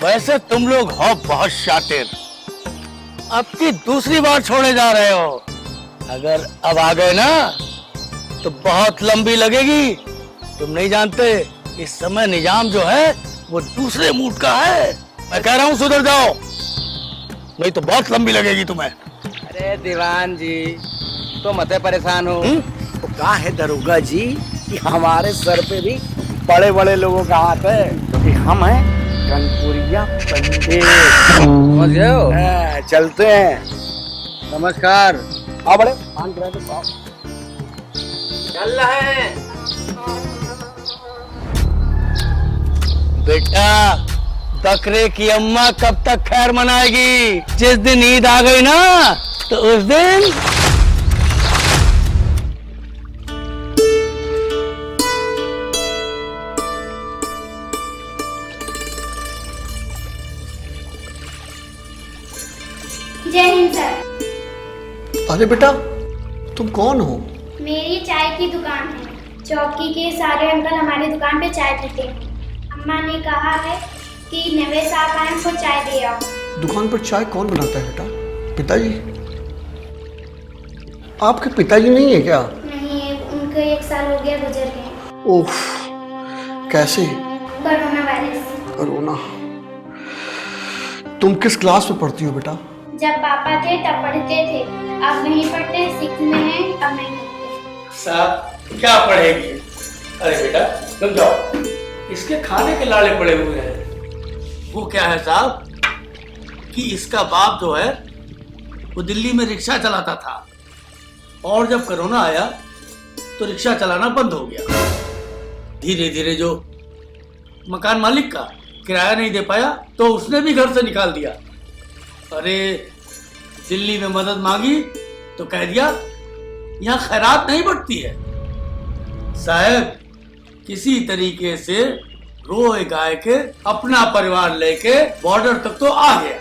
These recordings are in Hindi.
वैसे तुम लोग हो बहुत शातिर। अब की दूसरी बार छोड़े जा रहे हो। अगर अब आ गए ना तो बहुत लंबी लगेगी। तुम नहीं जानते इस समय निजाम जो है वो दूसरे मूड का है। मैं कह रहा हूँ सुधर जाओ, नहीं तो बहुत लंबी लगेगी तुम्हें। अरे दीवान जी तो मत परेशान हो। तो क्या है दरोगा जी कि हमारे सर पे भी बड़े बड़े लोगों का हाथ है, क्योंकि हम हैं कनपुरिया पंडित। समझ गए हो? चलते हैं। नमस्कार। आ बड़े पान गिरा दो पाँव। चल रहे हैं। बेटा बकरे की अम्मा कब तक खैर मनाएगी? जिस दिन ईद आ गई ना तो उस दिन जय हिंद सर। अरे बेटा तुम कौन हो? मेरी चाय की दुकान है। चौकी के सारे अंकल हमारी दुकान पे चाय पीते हैं। अम्मा ने कहा है कि नवे साहब आए उनको चाय दे आओ। दुकान पर चाय कौन बनाता है बेटा? पिताजी? आपके पिताजी नहीं है क्या? नहीं, उनको 1 साल हो गया गुजर गए। ओह, कैसे? Corona virus. कोरोना। तुम किस क्लास में पढ़ती हो बेटा? जब पापा थे तब पढ़ते थे, अब नहीं पढ़ते, सीखने हैं, अब नहीं पढ़ते। साहब क्या पढ़ेगी? अरे बेटा तुम जाओ, इसके खाने के लाले पड़े हुए हैं। वो क्या है साहब कि इसका बाप जो है वो दिल्ली में रिक्शा चलाता था, और जब कोरोना आया तो रिक्शा चलाना बंद हो गया। धीरे धीरे जो मकान मालिक का किराया नहीं दे पाया तो उसने भी घर से निकाल दिया। अरे दिल्ली में मदद मांगी तो कह दिया यहाँ खैरात नहीं बढ़ती है। साहब किसी तरीके से रोए गाय के अपना परिवार लेके बॉर्डर तक तो आ गया,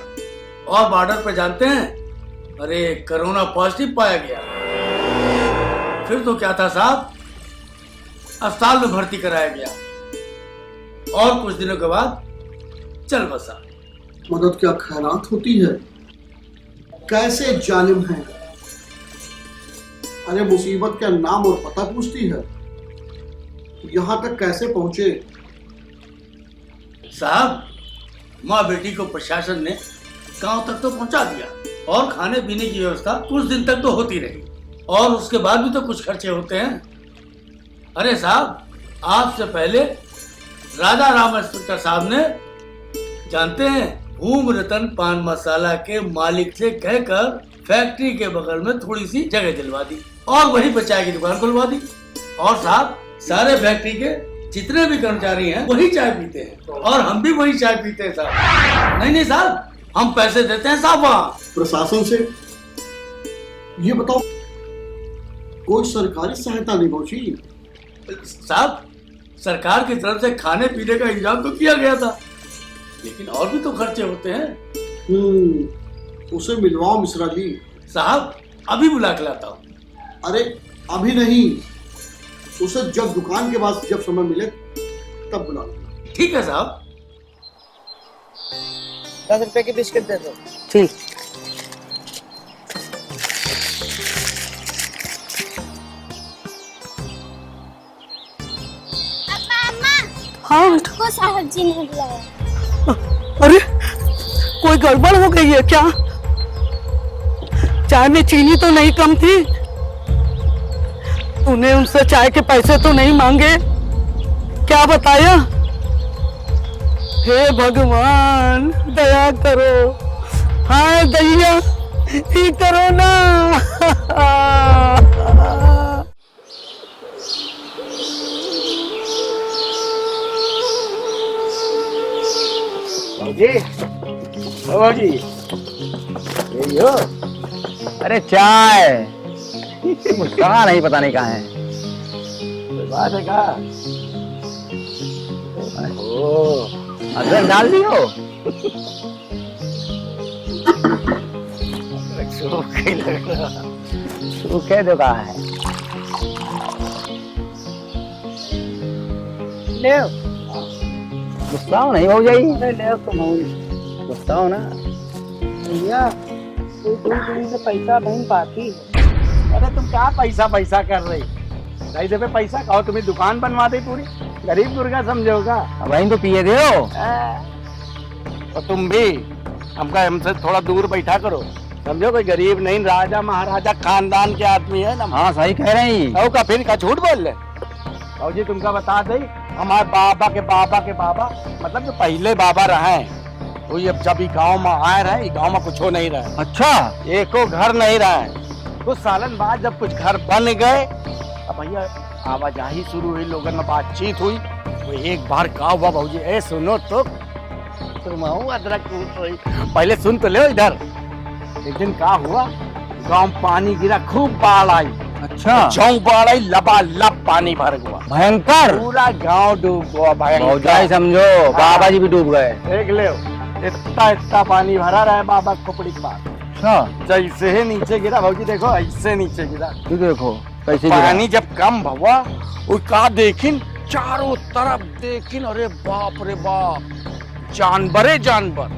और बॉर्डर पे जानते हैं अरे कोरोना पॉजिटिव पाया गया। फिर तो क्या था साहब, अस्पताल में भर्ती कराया गया, और कुछ दिनों के बाद चल बसा। मदद क्या खैरात होती है? कैसे जालिम है। अरे मुसीबत क्या नाम और पता पूछती है? यहाँ तक कैसे पहुंचे? साहब माँ बेटी को प्रशासन ने गांव तक तो पहुंचा दिया, और खाने पीने की व्यवस्था कुछ दिन तक तो होती रही, और उसके बाद भी तो कुछ खर्चे होते हैं। अरे साहब आपसे पहले राजा राम इंस्पेक्टर साहब ने, जानते हैं, भूम रतन पान मसाला के मालिक से कहकर फैक्ट्री के बगल में थोड़ी सी जगह दिलवा दी, और वहीं पर चाय की दुकान खुलवा दी। और साहब सारे फैक्ट्री के जितने भी कर्मचारी हैं वही चाय पीते हैं, और हम भी वही चाय पीते हैं साहब। नहीं नहीं साहब, हम पैसे देते हैं साहब वहाँ। प्रशासन से ये बताओ कोई सरकारी सहायता नहीं पहुंची? साहब सरकार की तरफ से खाने पीने का इंतजाम तो किया गया था, लेकिन और भी तो खर्चे होते हैं। उसे मिलवाओ मिश्रा जी। साहब अभी बुला के लाता हूँ। अरे अभी नहीं, उसे जब दुकान के बाद जब समय मिले तब बुला लो। ठीक है साहब। 10 रुपए की बिस्किट दे दो। ठीक। हाँ वो साहब जी ने बुलाया। अरे कोई गड़बड़ हो गई है क्या? चाय में चीनी तो नहीं कम थी? तूने उनसे चाय के पैसे तो नहीं मांगे? क्या बताया? हे भगवान दया करो, हाय दैया ही करो ना। जी बाबा जी यही हो? अरे चाय कहाँ नहीं, पता नहीं कहाँ है। कोई बात है क्या? अदरक डाल दी हो? सूखे लग रहा, सूखे तो कहाँ है? ले गुस्सा हो नहीं भौजाई, अरे ले तुम गुस्सा हो ना। भैया कोई दूर से पैसा नहीं पाती। अरे तुम क्या पैसा पैसा कर रही? ढाई दफे पैसा खाओ, तुम्हें दुकान बनवा दे पूरी, गरीब गुरगा समझोगा। अब वहीं तो पिए दे हो। और तुम भी हमसे थोड़ा दूर बैठा करो, समझो कोई गरीब नहीं, राजा महाराजा खानदान के आदमी है ना। हाँ सही कह रहे हैं। का फिर का झूठ बोल ले। और जी तुमका बता दे, हमारे बाबा के बाबा मतलब जो पहले बाबा रहे वो ये जब गांव में आए रहे, गांव में कुछ हो नहीं रहे। अच्छा, एको घर नहीं रहे। कुछ सालन बाद जब कुछ घर बन गए, अब भैया आवाजाही शुरू हुई, लोगों में बातचीत हुई। तो एक बार का हुआ भाजी, ए सुनो तो तुम अदरक कूट रही, पहले सुन तो ले इधर। एक दिन का हुआ, गांव पानी गिरा, खूब बाढ़ आई। अच्छा, जौ बाढ़ आई, लबालब पानी भर गया, भयंकर। पूरा गांव डूब गया। भौजाई समझो, बाबा जी भी डूब गए। देख ले, इतना पानी भरा रहा है बाबा खोपड़ी के पास। अच्छा, जैसे ही नीचे गिरा भाजी, देखो ऐसे नीचे गिरा। तू देखो कैसे गिरा। पानी जब कम हुआ, वो का देखिन, चारों तरफ देखिन, अरे बाप रे बाप, जानवरे जानवर,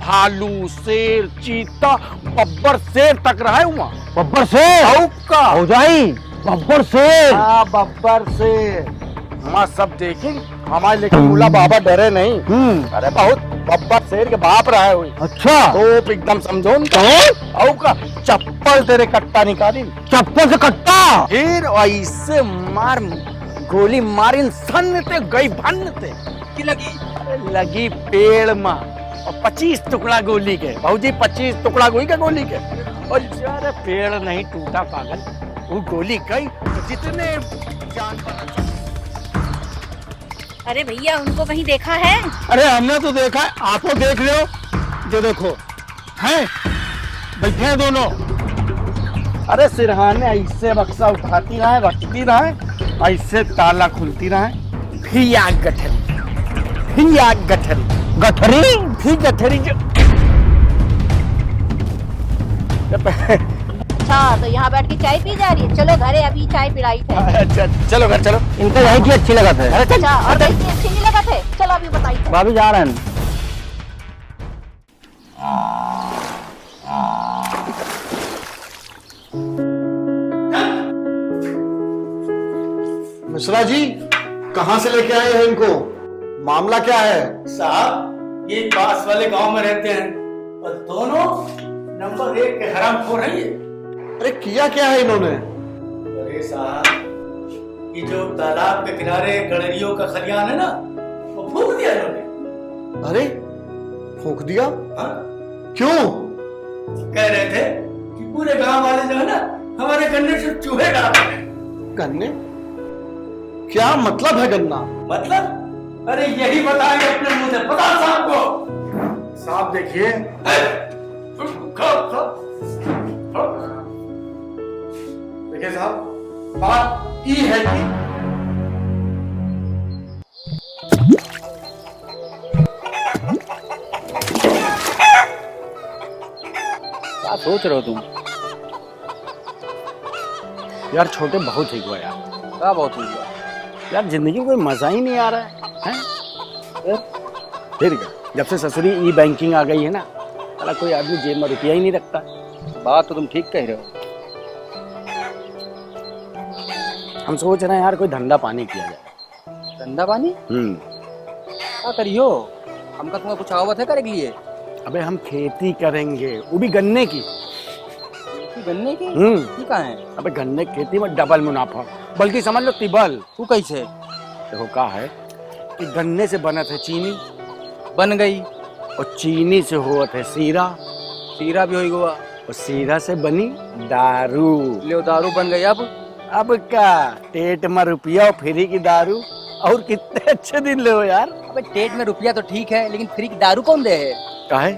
भालू, शेर, चीता, बब्बर शेर तक रहा है वहाँ। बब्बर शेर का भौजाई, बब्बर शेर। हाँ बब्बर शेर, हम सब देखिन। हमारे लेकिन बोला बाबा डरे नहीं। अरे बहुत बब्बर शेर के बाप रहा है हुई। अच्छा, तो एकदम समझो का चप्पल तेरे कट्टा निकाली, चप्पल से कट्टा, फिर ऐसे मार, गोली मारी, सन्नते गई भन्नते की लगी। अरे लगी पेड़ में, और 25 टुकड़ा गोली के भाजी, 25 टुकड़ा गोली के। और अरे पेड़ नहीं टूटा पागल, वो गोली गई तो जितने जानवर। अरे भैया उनको कहीं देखा है? अरे हमने तो देखा है, आप तो देख लो। जो देखो हैं बैठे हैं दोनों। अरे सिरहाने ऐसे बक्सा उठाती रहे, रखती रहे, ऐसे ताला खुलती रहे, फिर आग गठरी, फिर आग गठरी, गठरी, फिर गठरी जो। अच्छा तो यहाँ बैठ के चाय पी जा रही है। चलो घरे, अभी चाय पिलाई थे। अच्छा चलो घर चलो। इनका यही की अच्छी लगा था। अरे चल। अच्छा और कैसी अच्छी नहीं लगा थे? चलो अभी बताइए। भाभी जा रहे हैं। मिश्रा जी, कहाँ से लेके आए हैं इनको? मामला क्या है? साहब ये पास वाले गांव में रहते हैं और दोनों नंबर 1 के हरामखोर हैं ये। अरे किया क्या है इन्होंने? अरे साहब, ये जो तालाब के किनारे गड़रियों का खलियान है ना, वो फूंक दिया इन्होंने। अरे फूंक दिया? हाँ? क्यों? कह रहे थे कि पूरे गांव वाले जो है ना, हमारे गन्ने से चूहे डाल रहे हैं। गन्ने? क्या मतलब है गन्ना? मतलब? अरे यही बताएंगे अपने मुंह से, पता साहब को। साहब देखिए, देखिए साहब, बात ये है कि क्या सोच रहे हो तुम? यार छोटे बहुत ही हुआ यार, क्या बहुत हुआ यार जिंदगी में कोई मजा ही नहीं आ रहा है, हैं? फिर क्या, जब से ससुरी ई बैंकिंग आ गई है ना, साला कोई आदमी जेब में रुपया ही नहीं रखता। बात तो तुम ठीक कह रहे हो। हम सोच रहे हैं यार कोई धंधा पानी किया जाए। धंधा पानी क्या करियो? हमका तुम्हें कुछ आवत है करे के लिए? अबे हम खेती करेंगे, वो भी गन्ने की। गन्ने की? ये कहाँ है? अबे गन्ने की खेती में डबल मुनाफा, बल्कि समझ लो तिबल। तू कैसे? देखो क्या है कि गन्ने से बना था चीनी, बन गई, और चीनी से हुआ था सीरा, सीरा भी हो गया, और सीरा से बनी दारू। ले दारू बन गई। अब क्या, टेट में रुपया और फ्री की दारू, और कितने अच्छे दिन ले हो यार। अबे टेट में रुपया तो ठीक है, लेकिन फ्री की दारू कौन दे है? काहे?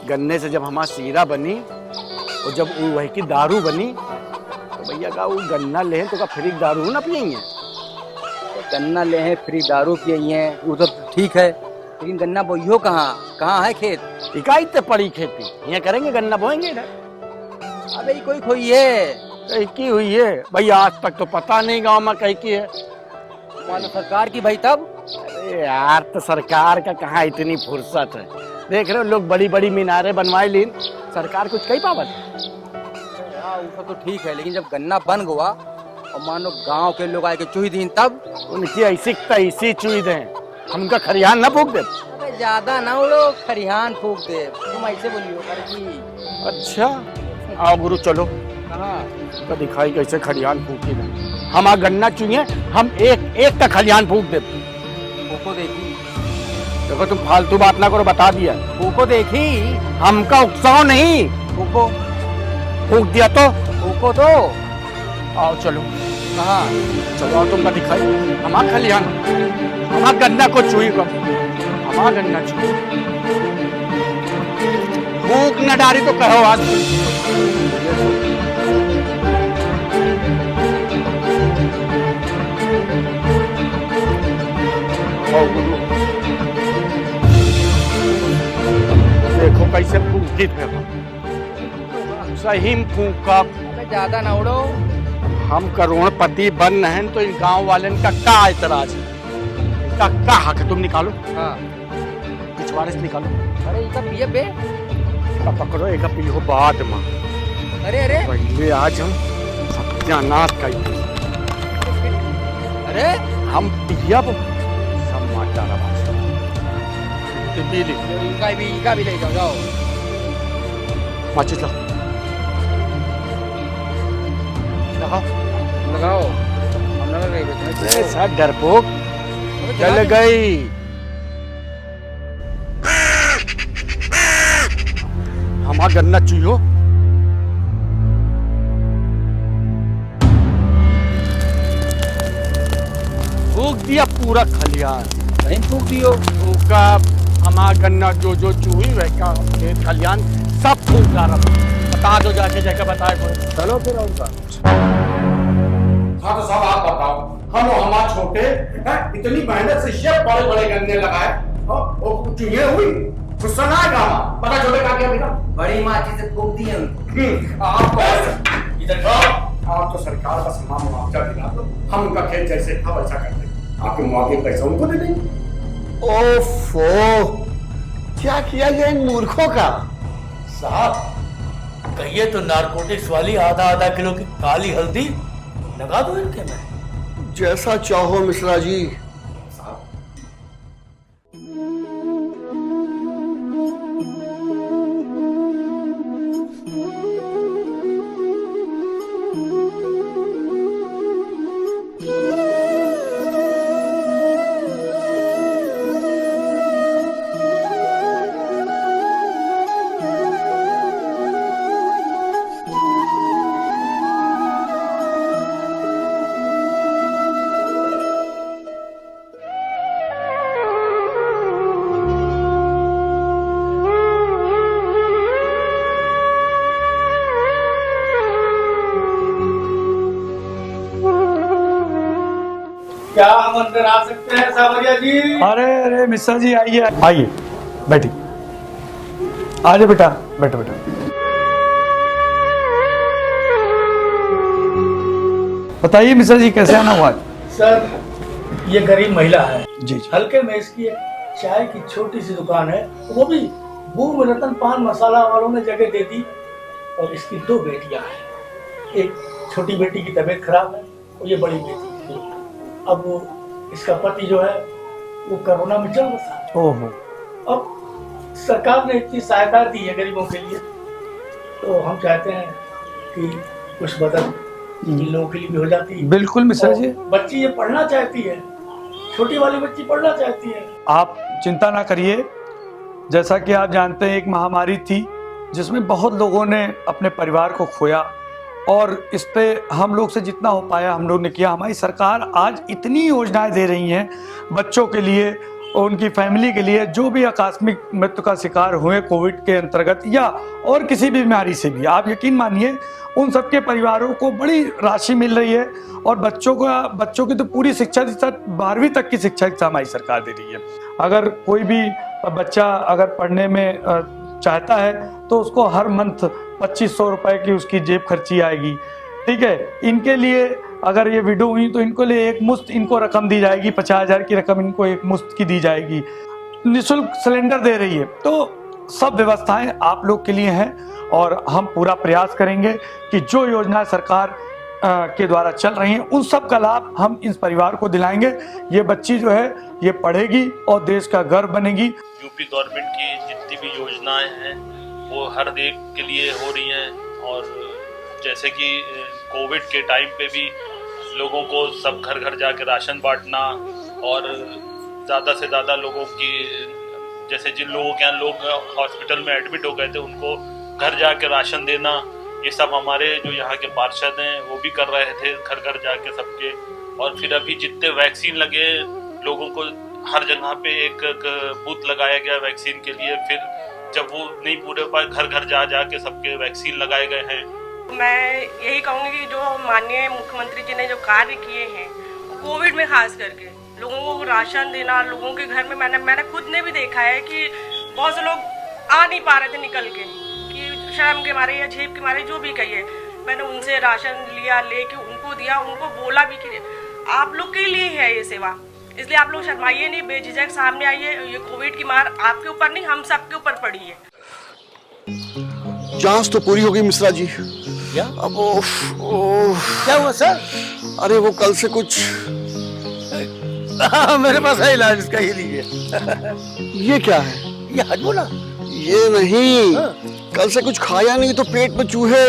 गन्ने से जब हमारा सीरा बनी और जब वो वही की दारू बनी, तो भैया का वो गन्ना ले तो का फ्री की दारू ना पियेंगे? गन्ना ले हैं, फ्री दारू पिए, वो तो ठीक है, लेकिन गन्ना बोइयो कहाँ है खेत? इकाई तो पड़ी खेती, यहाँ करेंगे गन्ना बोएंगे इधर। अबे कोई खोई है, कहीं की हुई है भैया, आज तक तो पता नहीं गांव में कहीं की है। मानो सरकार की भाई, तब अरे यार, तो सरकार का कहाँ इतनी फुर्सत है। देख रहे हो लोग बड़ी बड़ी मीनारें बनवाए, लीन सरकार कुछ कही पावत। हाँ वो तो ठीक है, लेकिन जब गन्ना बन गया और मान लो गाँव के लोग आए के चुही दीन तब उनकी ऐसी तैसी चुई दें, हम उनका खरियान ना फूक दे। अबे ज्यादा ना उड़ो, खरिहान फूक दे, तुम ऐसे बोलियो कर जी। अच्छा आओ गुरु चलो, कहाँ? तो दिखाई कैसे खरियान फूकी दे। हम आ गन्ना चुइए, हम एक एक का खरियान फूक दे। फूको देखी, देखो तुम फालतू बात ना करो, बता दिया। फूको देखी, हमका उत्साह नहीं, फूको फूक दिया तो फूको तो। आओ चलो, कहाँ? चलो आओ तुमका दिखाई। हमारा खलिहान, हमारा गन्ना को चुई कर, हमारा गन्ना चुई। फूक न डारी तो कहो आज। आओ गुरु, देखो कैसे फूकी थे, सही में फूका। अबे ज्यादा ना उड़ो। हम करोड़पति बन रहे हैं तो इन गांव वाले का क्या एतराज है, इनका क्या हक है। तुम निकालो, हाँ। पिछवाड़े से निकालो। अरे इनका पिए बे। का पकड़ो, एक पियो बाद में। अरे अरे पहले आज हम सत्यानाश करेंगे। अरे हम पियब समाचार पी ली। इनका भी ले जाओ, जाओ। माचिस लाओ, लगाओ लगाओ। हम लगा गए ऐसा डरपोक चल गई। हमारा गन्ना चुइयो, फूक दिया पूरा खलियान। कहीं फूक दियो। फूका हमारा गन्ना जो जो चूही वह खेत खलियान सब फूक डाला। बता दो जाके जाके बताए कोई। चलो फिर उनका। हाँ तो सब आप बताओ, हम हमारा छोटे इतनी मेहनत से ये बड़े बड़े गन्ने लगाए और चूहे हुई गुस्सा ना आएगा। पता चले का क्या बेटा, बड़ी माची से फूक दिए उनको। आपको इधर आप तो सरकार का समान मुआवजा दिला दो, हम उनका खेत जैसे था वैसा कर देंगे, आपके मुआवजे पैसा उनको दे देंगे। ओफो, क्या किया गया इन मूर्खों का। साहब कहिए तो नारकोटिक्स वाली आधा आधा किलो की काली हल्दी लगा दो इनके में। जैसा चाहो मिश्रा जी। क्या हम अंदर आ सकते हैं सावरिया जी? अरे अरे मिश्रा जी आइए आइए, बैठिए। आ जाओ बेटा, बैठो बेटा। बताइए मिश्रा जी कैसे आना हुआ? सर ये गरीब महिला है जी जी। हल्के में इसकी एक चाय की छोटी सी दुकान है, वो भी भूम रतन पान मसाला वालों ने जगह दे दी। और इसकी 2 बेटियां हैं, एक छोटी बेटी की तबीयत खराब है और ये बड़ी बेटी। अब वो इसका पति जो है वो कोरोना में चल रहा था। ओहो। अब सरकार ने इतनी सहायता दी है गरीबों के लिए, तो हम चाहते हैं कि कुछ मदद इन लोगों के लिए भी हो जाती है। बिल्कुल मिश्रा जी। बच्ची ये पढ़ना चाहती है, छोटी वाली बच्ची पढ़ना चाहती है। आप चिंता ना करिए, जैसा कि आप जानते हैं एक महामारी थी जिसमें बहुत लोगों ने अपने परिवार को खोया, और इस पे हम लोग से जितना हो पाया हम लोग ने किया। हमारी सरकार आज इतनी योजनाएं दे रही हैं बच्चों के लिए और उनकी फैमिली के लिए जो भी आकस्मिक मृत्यु का शिकार हुए कोविड के अंतर्गत या और किसी भी बीमारी से भी। आप यकीन मानिए उन सबके परिवारों को बड़ी राशि मिल रही है, और बच्चों की तो पूरी शिक्षा 12वीं तक की शिक्षा हमारी सरकार दे रही है। अगर कोई भी बच्चा अगर पढ़ने में चाहता है तो उसको हर मंथ 2500 रुपए की उसकी जेब खर्ची आएगी। ठीक है, इनके लिए अगर ये विडो हुई तो इनको लिए एक मुश्त इनको रकम दी जाएगी, 50,000 की रकम इनको एक मुश्त की दी जाएगी। निःशुल्क सिलेंडर दे रही है। तो सब व्यवस्थाएं आप लोग के लिए हैं और हम पूरा प्रयास करेंगे कि जो योजना सरकार के द्वारा चल रही हैं उन सब का लाभ हम इस परिवार को दिलाएंगे। ये बच्ची जो है ये पढ़ेगी और देश का गर्व बनेगी। यूपी गवर्नमेंट की जितनी भी योजनाएं हैं वो हर एक के लिए हो रही हैं, और जैसे कि कोविड के टाइम पे भी लोगों को सब घर घर जाके राशन बांटना, और ज़्यादा से ज़्यादा लोगों की, जैसे जिन लोगों के यहाँ लोग हॉस्पिटल में एडमिट हो गए थे उनको घर जाके राशन देना, ये सब हमारे जो यहाँ के पार्षद हैं वो भी कर रहे थे घर घर जाके सबके। और फिर अभी जितने वैक्सीन लगे लोगों को हर जगह पे एक बूथ लगाया गया वैक्सीन के लिए, फिर जब वो नहीं पूरे पाए घर घर जा के सबके वैक्सीन लगाए गए हैं। मैं यही कहूँगी कि जो माननीय मुख्यमंत्री जी ने जो कार्य किए हैं कोविड में खास करके लोगों को राशन देना, लोगों के घर में मैंने खुद ने भी देखा है कि बहुत से लोग आ नहीं पा रहे थे निकल के, कि शर्म के मारे या झेप के मारे, जो भी कहिए, मैंने उनसे राशन लिया, लेके उनको दिया, उनको बोला भी कि आप लोग के लिए है ये सेवा, इसलिए आप लोग शर्माइए नहीं, बेझिझक सामने आइए। ये कोविड की मार आपके ऊपर नहीं, हम सबके ऊपर पड़ी है। जांच तो पूरी हो गई मिश्रा जी। क्या? अब क्या हुआ सर? अरे वो कल से कुछ मेरे पास है इलाज इसका, ये लीजिए। ये क्या है? ये हजमोला? ये नहीं, कल से कुछ खाया नहीं तो पेट में चूहे।